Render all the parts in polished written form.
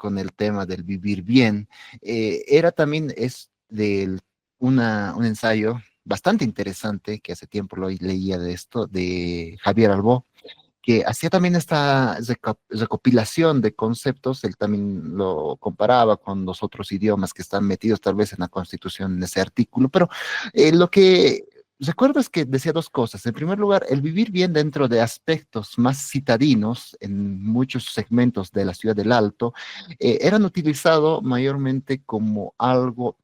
con el tema del vivir bien. Era también es de un ensayo bastante interesante que hace tiempo lo leía de esto, de Javier Albó, que hacía también esta recopilación de conceptos. Él también lo comparaba con los otros idiomas que están metidos tal vez en la Constitución en ese artículo, pero lo que recuerdo es que decía dos cosas. En primer lugar, el vivir bien dentro de aspectos más citadinos en muchos segmentos de la ciudad del Alto, eran utilizados mayormente como algo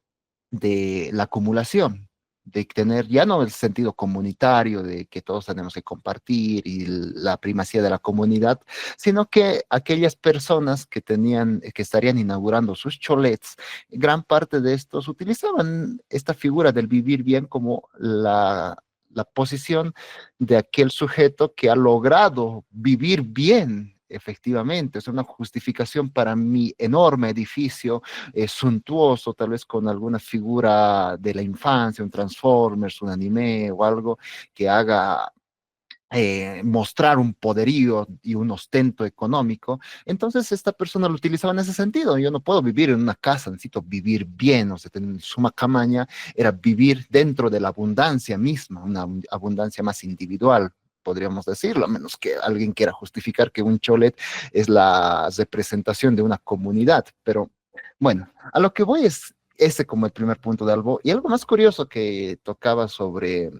de la acumulación, de tener ya no el sentido comunitario de que todos tenemos que compartir y la primacía de la comunidad, sino que aquellas personas que tenían, que estarían inaugurando sus cholets, gran parte de estos utilizaban esta figura del vivir bien como la posición de aquel sujeto que ha logrado vivir bien. Efectivamente, es una justificación para mi enorme edificio suntuoso, tal vez con alguna figura de la infancia, un Transformers, un anime o algo que haga mostrar un poderío y un ostento económico. Entonces esta persona lo utilizaba en ese sentido. Yo no puedo vivir en una casa, necesito vivir bien. O sea, en suma camaña era vivir dentro de la abundancia misma, una abundancia más individual, podríamos decirlo, a menos que alguien quiera justificar que un cholet es la representación de una comunidad. Pero bueno, a lo que voy es ese como el primer punto de Albo. Y algo más curioso que tocaba sobre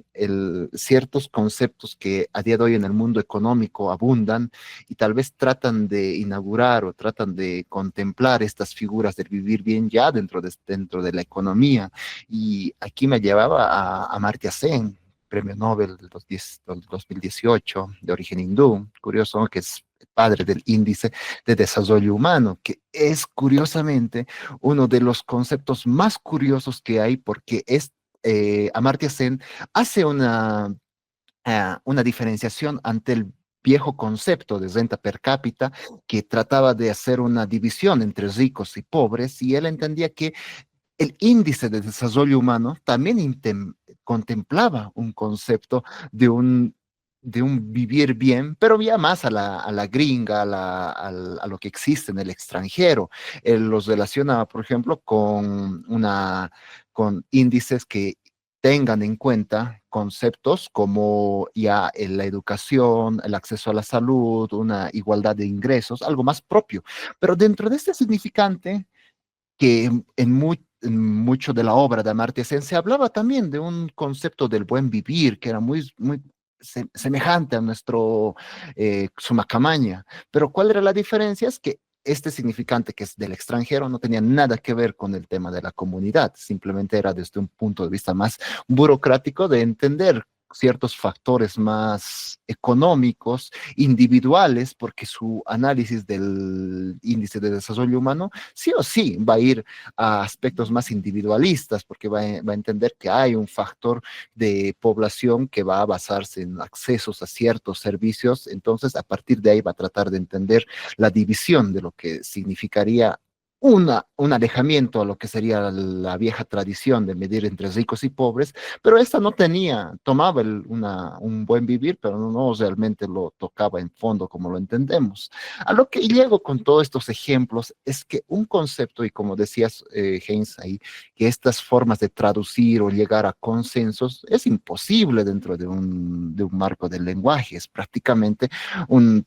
ciertos conceptos que a día de hoy en el mundo económico abundan y tal vez tratan de inaugurar o tratan de contemplar estas figuras del vivir bien ya dentro de la economía. Y aquí me llevaba a Amartya Sen, premio Nobel del 2018, de origen hindú. Curioso, ¿no? Que es padre del índice de desarrollo humano, que es curiosamente uno de los conceptos más curiosos que hay, porque Amartya Sen hace una diferenciación ante el viejo concepto de renta per cápita, que trataba de hacer una división entre ricos y pobres, y él entendía que el índice de desarrollo humano también contemplaba un concepto de un vivir bien, pero ya más a la gringa, a lo que existe en el extranjero. Él los relaciona, por ejemplo, con índices que tengan en cuenta conceptos como ya la educación, el acceso a la salud, una igualdad de ingresos, algo más propio. Pero dentro de este significante, que en mucho de la obra de Amartya Sen se hablaba también de un concepto del buen vivir, que era muy semejante a nuestro Sumacamaña. Pero ¿cuál era la diferencia? Es que este significante, que es del extranjero, no tenía nada que ver con el tema de la comunidad, simplemente era desde un punto de vista más burocrático de entender ciertos factores más económicos, individuales, porque su análisis del índice de desarrollo humano sí o sí va a ir a aspectos más individualistas, porque va a entender que hay un factor de población que va a basarse en accesos a ciertos servicios. Entonces a partir de ahí va a tratar de entender la división de lo que significaría un alejamiento a lo que sería la vieja tradición de medir entre ricos y pobres, pero esta no tomaba un buen vivir, pero no realmente lo tocaba en fondo como lo entendemos. A lo que llego con todos estos ejemplos es que un concepto, y como decías, Heinz, ahí, que estas formas de traducir o llegar a consensos es imposible dentro de un marco del lenguaje, es prácticamente un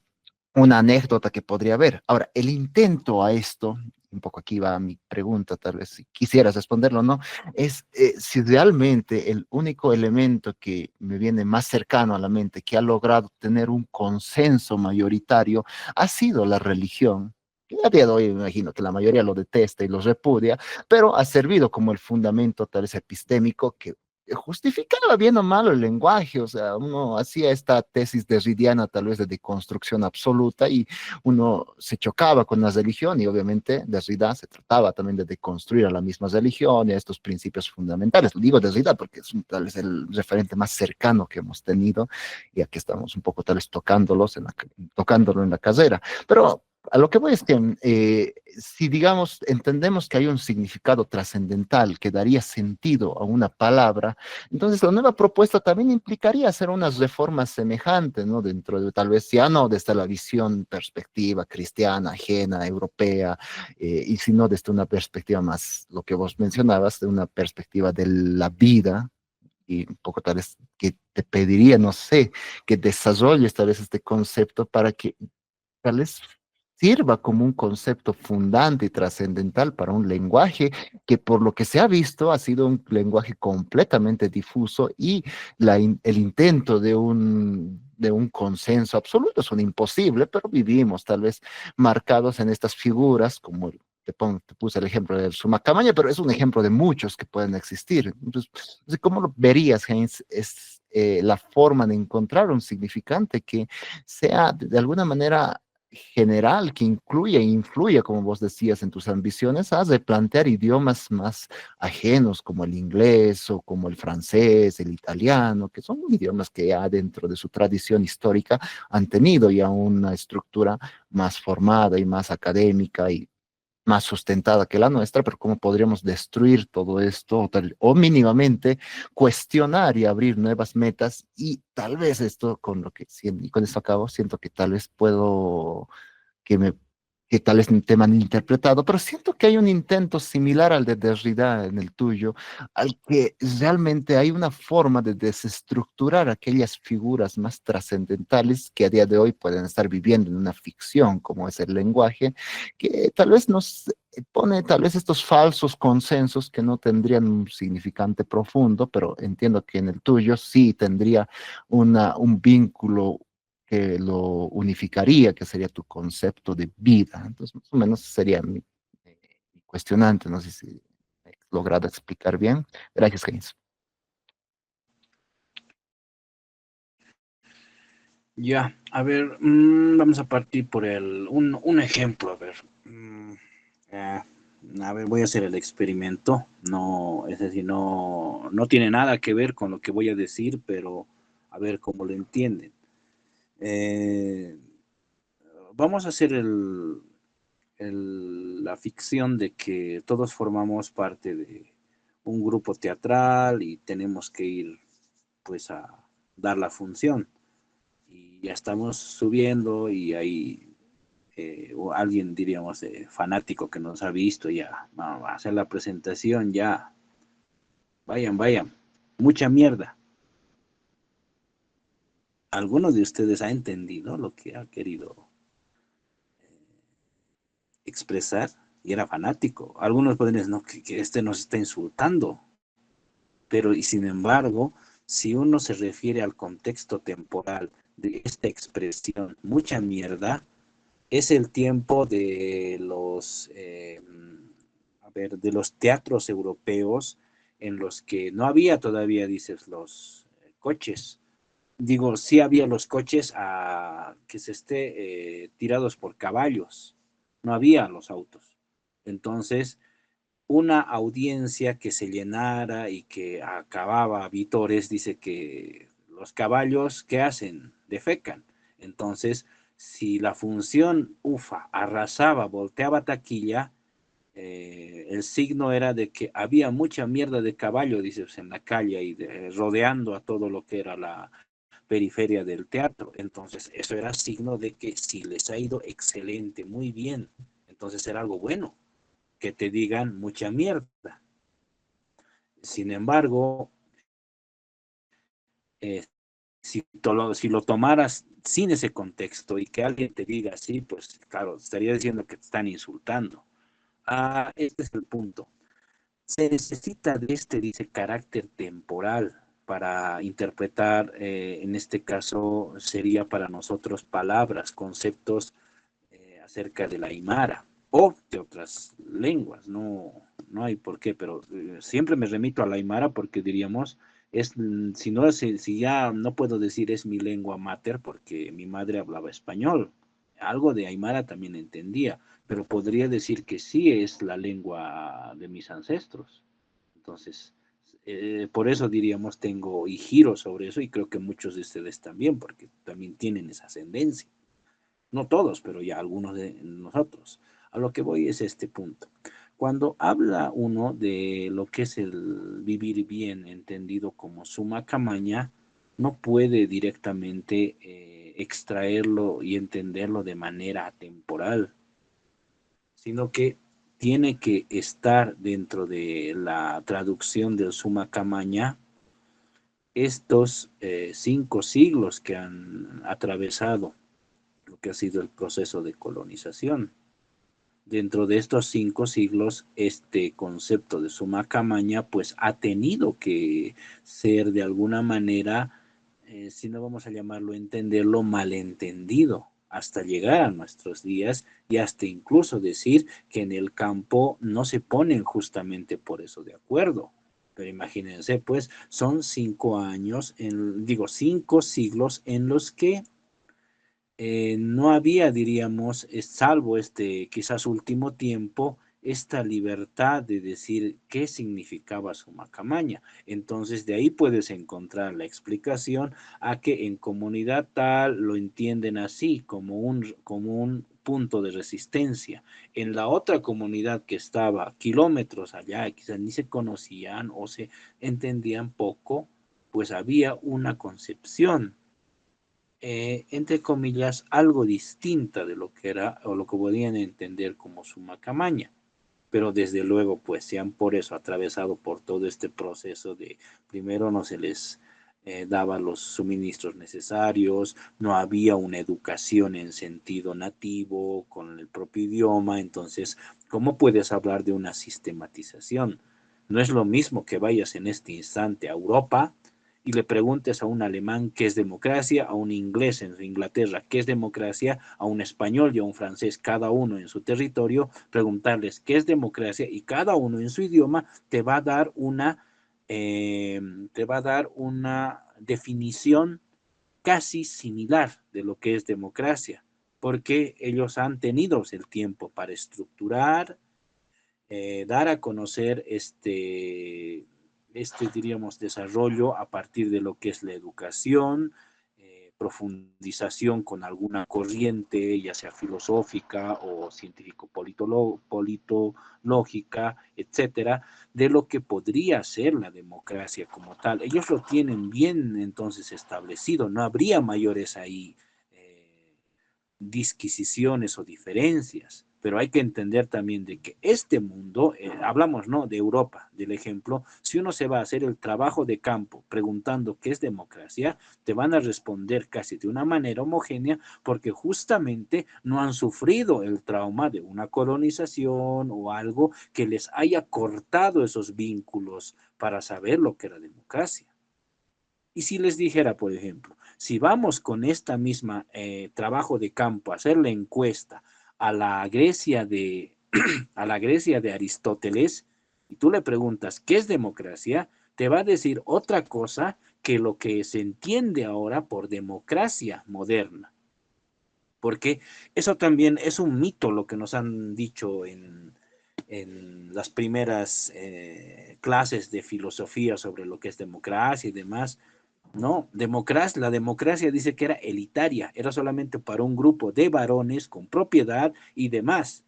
una anécdota que podría haber. Ahora, el intento a esto, un poco aquí va mi pregunta, tal vez si quisieras responderlo o no, es si realmente el único elemento que me viene más cercano a la mente, que ha logrado tener un consenso mayoritario, ha sido la religión. Que a día de hoy me imagino que la mayoría lo detesta y lo repudia, pero ha servido como el fundamento tal vez epistémico que justificaba bien o mal el lenguaje. O sea, uno hacía esta tesis derridiana tal vez de deconstrucción absoluta y uno se chocaba con la religión, y obviamente Derrida se trataba también de deconstruir a la misma religión y a estos principios fundamentales. Digo Derrida porque es tal vez el referente más cercano que hemos tenido, y aquí estamos un poco tal vez tocándolo en la carrera. Pero A lo que voy es que si, digamos, entendemos que hay un significado trascendental que daría sentido a una palabra, entonces la nueva propuesta también implicaría hacer unas reformas semejantes, ¿no? Dentro de, tal vez, ya no desde la visión, perspectiva cristiana, ajena, europea, y sino desde una perspectiva más, lo que vos mencionabas, de una perspectiva de la vida, y un poco tal vez que te pediría, no sé, que desarrolles tal vez este concepto para que tal vez sirva como un concepto fundante y trascendental para un lenguaje que por lo que se ha visto ha sido un lenguaje completamente difuso y el intento de un consenso absoluto es un imposible, pero vivimos tal vez marcados en estas figuras como te puse el ejemplo del Sumacamaña, pero es un ejemplo de muchos que pueden existir. Entonces, ¿cómo lo verías, Heinz? Es la forma de encontrar un significante que sea de alguna manera general que incluya e influya, como vos decías, en tus ambiciones, has de plantear idiomas más ajenos como el inglés o como el francés, el italiano, que son idiomas que ya dentro de su tradición histórica han tenido ya una estructura más formada y más académica y más sustentada que la nuestra, pero cómo podríamos destruir todo esto o mínimamente cuestionar y abrir nuevas metas y tal vez esto con lo que, y con esto acabo, siento que tal vez puedo que me que tal vez te han interpretado, pero siento que hay un intento similar al de Derrida en el tuyo, al que realmente hay una forma de desestructurar aquellas figuras más trascendentales que a día de hoy pueden estar viviendo en una ficción como es el lenguaje, que tal vez nos pone tal vez estos falsos consensos que no tendrían un significante profundo, pero entiendo que en el tuyo sí tendría un vínculo que lo unificaría, que sería tu concepto de vida. Entonces, más o menos sería mi cuestionante. No sé si he logrado explicar bien. Gracias, James. Ya, a ver, vamos a partir por un ejemplo, a ver. Ah, a ver, voy a hacer el experimento. No, es decir, no tiene nada que ver con lo que voy a decir, pero a ver cómo lo entienden. Eh, Vamos a hacer la ficción de que todos formamos parte de un grupo teatral y tenemos que ir pues a dar la función. Y ya estamos subiendo y hay o alguien, diríamos, fanático que nos ha visto ya, va a hacer la presentación ya, vayan, vayan, mucha mierda. ¿Alguno de ustedes ha entendido lo que ha querido expresar? Y era fanático. Algunos pueden decir, no, que este nos está insultando, pero y sin embargo, si uno se refiere al contexto temporal de esta expresión, mucha mierda, es el tiempo de a ver, de los teatros europeos en los que no había todavía, dices, los coches. Digo, sí había los coches que se esté tirados por caballos, no había los autos. Entonces, una audiencia que se llenara y que acababa Vítores dice que los caballos, ¿qué hacen? Defecan. Entonces, si la función UFA arrasaba, volteaba taquilla, el signo era de que había mucha mierda de caballo, dices, en la calle y rodeando a todo lo que era la periferia del teatro. Entonces, eso era signo de que si les ha ido excelente, muy bien, entonces era algo bueno que te digan mucha mierda. Sin embargo, eh, si lo tomaras sin ese contexto y que alguien te diga así, pues claro, estaría diciendo que te están insultando. Este es el punto. Se necesita de dice, carácter temporal para interpretar, en este caso sería para nosotros palabras, conceptos acerca de la Aymara o de otras lenguas, no hay por qué, pero siempre me remito a la Aymara porque diríamos, si, no, si ya no puedo decir es mi lengua mater porque mi madre hablaba español, algo de Aymara también entendía, pero podría decir que sí es la lengua de mis ancestros. Entonces, por eso diríamos, y giro sobre eso, y creo que muchos de ustedes también, porque también tienen esa ascendencia. No todos, pero ya algunos de nosotros. A lo que voy es este punto. Cuando habla uno de lo que es el vivir bien, entendido como suma camaña, no puede directamente extraerlo y entenderlo de manera temporal, sino que tiene que estar dentro de la traducción del suma camaña estos 5 siglos que han atravesado lo que ha sido el proceso de colonización. Dentro de estos 5 siglos, este concepto de suma camaña, pues ha tenido que ser de alguna manera, si no vamos a llamarlo entenderlo, malentendido hasta llegar a nuestros días y hasta incluso decir que en el campo no se ponen justamente por eso de acuerdo. Pero imagínense, pues son 5 años, digo, 5 siglos en los que no había, diríamos, salvo este quizás último tiempo, esta libertad de decir qué significaba su macamaña. Entonces, de ahí puedes encontrar la explicación a que en comunidad tal lo entienden así, como un punto de resistencia. En la otra comunidad que estaba kilómetros allá, quizás ni se conocían o se entendían poco, pues había una concepción entre comillas, algo distinta de lo que era o lo que podían entender como su macamaña. Pero desde luego, pues se han por eso atravesado por todo este proceso de, primero no se les daba los suministros necesarios, no había una educación en sentido nativo con el propio idioma, entonces, ¿cómo puedes hablar de una sistematización? No es lo mismo que vayas en este instante a Europa y le preguntes a un alemán qué es democracia, a un inglés en Inglaterra qué es democracia, a un español y a un francés, cada uno en su territorio, preguntarles qué es democracia y cada uno en su idioma te va a dar una definición casi similar de lo que es democracia, porque ellos han tenido el tiempo para estructurar, dar a conocer diríamos, desarrollo a partir de lo que es la educación, profundización con alguna corriente, ya sea filosófica o científico-politológica, etcétera, de lo que podría ser la democracia como tal. Ellos lo tienen bien entonces establecido, no habría mayores ahí disquisiciones o diferencias, pero hay que entender también de que este mundo, hablamos no de Europa, del ejemplo, si uno se va a hacer el trabajo de campo preguntando qué es democracia, te van a responder casi de una manera homogénea porque justamente no han sufrido el trauma de una colonización o algo que les haya cortado esos vínculos para saber lo que era democracia. Y si les dijera, por ejemplo, si vamos con esta misma trabajo de campo a hacer la encuesta a la Grecia de, a la Grecia de Aristóteles, y tú le preguntas, ¿qué es democracia? Te va a decir otra cosa que lo que se entiende ahora por democracia moderna. Porque eso también es un mito lo que nos han dicho en las primeras clases de filosofía sobre lo que es democracia y demás. No, la democracia dice que era elitaria, era solamente para un grupo de varones con propiedad y demás.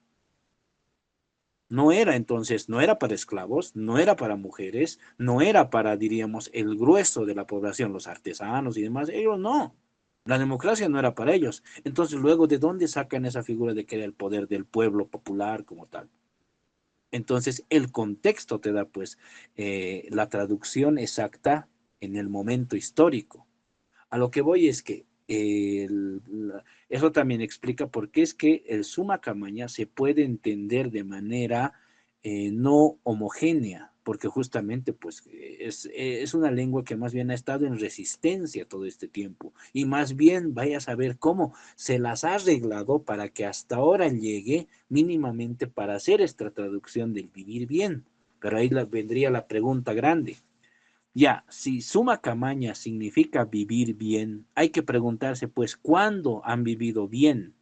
No era entonces, no era para esclavos, no era para mujeres, no era para, diríamos, el grueso de la población, los artesanos y demás. Ellos no. La democracia no era para ellos. Entonces, luego, ¿de dónde sacan esa figura de que era el poder del pueblo popular como tal? Entonces, el contexto te da, pues, la traducción exacta en el momento histórico. A lo que voy es que eso también explica por qué es que el suma camaña se puede entender de manera no homogénea, porque justamente pues es una lengua que más bien ha estado en resistencia todo este tiempo y más bien vaya a saber cómo se las ha arreglado para que hasta ahora llegue mínimamente para hacer esta traducción del vivir bien. Pero ahí vendría la pregunta grande. Ya, si suma camaña significa vivir bien, hay que preguntarse, pues, ¿cuándo han vivido bien?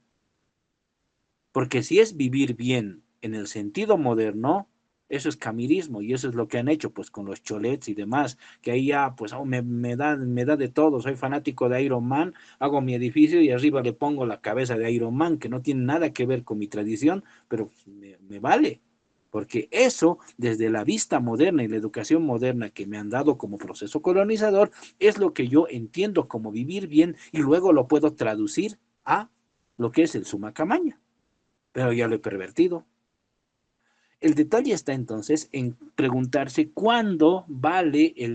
Porque si es vivir bien en el sentido moderno, Eso es camirismo y eso es lo que han hecho pues con los cholets y demás, que ahí ya pues me da de todo, soy fanático de Iron Man, hago mi edificio y arriba le pongo la cabeza de Iron Man, que no tiene nada que ver con mi tradición, pero pues, me vale, porque eso desde la vista moderna y la educación moderna que me han dado como proceso colonizador, es lo que yo entiendo como vivir bien y luego lo puedo traducir a lo que es el sumacamaña, pero ya lo he pervertido. El detalle está entonces en preguntarse cuándo vale el